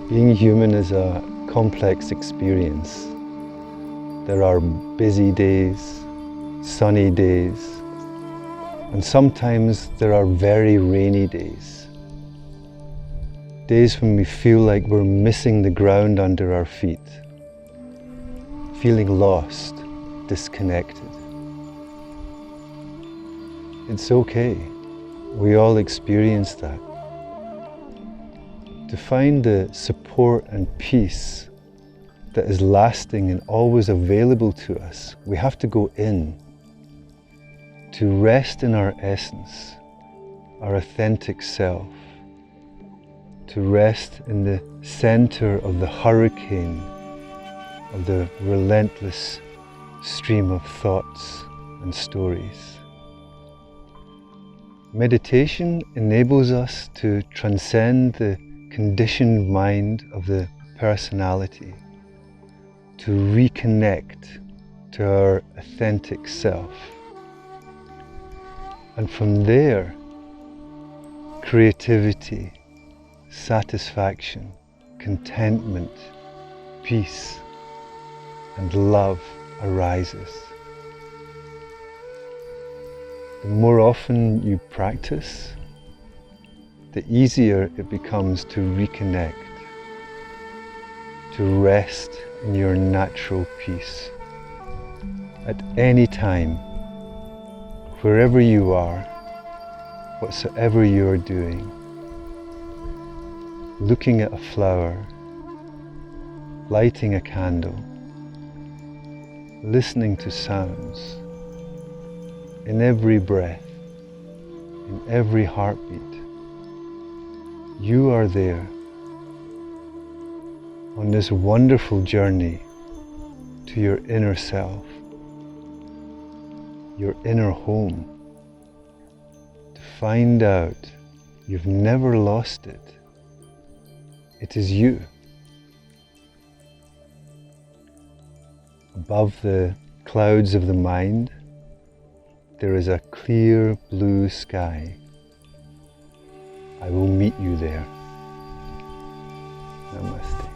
Being human is a complex experience. There are busy days, sunny days, and sometimes there are very rainy days. Days when we feel like we're missing the ground under our feet, feeling lost, disconnected. It's okay. We all experience that. To find the support and peace that is lasting and always available to us, we have to go in, to rest in our essence, our authentic self, to rest in the center of the hurricane of the relentless stream of thoughts and stories. Meditation enables us to transcend the conditioned mind of the personality, to reconnect to our authentic self. And from there, creativity, satisfaction, contentment, peace, and love arises. The more often you practice, the easier it becomes to reconnect, to rest in your natural peace. At any time, wherever you are, whatsoever you are doing, looking at a flower, lighting a candle, listening to sounds, in every breath, in every heartbeat, you are there on this wonderful journey to your inner self, your inner home, to find out you've never lost it. It is you. Above the clouds of the mind, there is a clear blue sky. I will meet you there. Namaste.